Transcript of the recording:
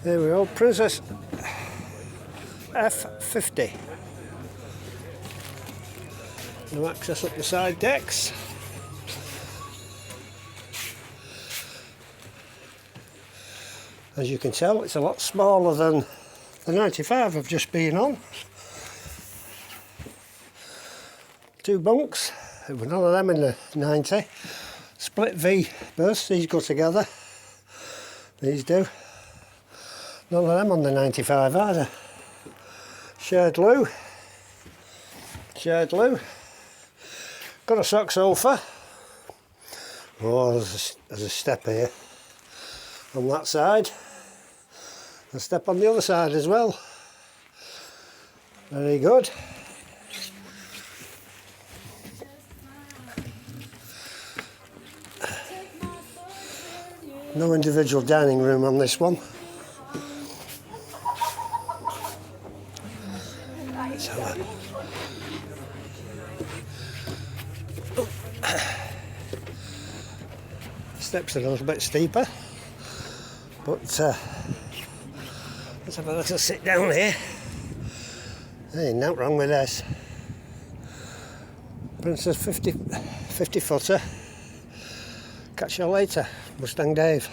There we go, Princess f50. No access up the side decks. As you can tell, it's a lot smaller than the 95 I've just been on. 2 bunks, there were none of them in the 90. Split V berths, these go together. These do. None of them on the 95 either. Shared loo. Shared loo. Got a sock sofa. Oh, there's a step here on that side. A step on the other side as well. Very good. No individual dining room on this one. Steps are a little bit steeper, but let's have a little sit down here. There ain't nothing wrong with this. Princess 50 footer. Catch you later, Mustang Dave.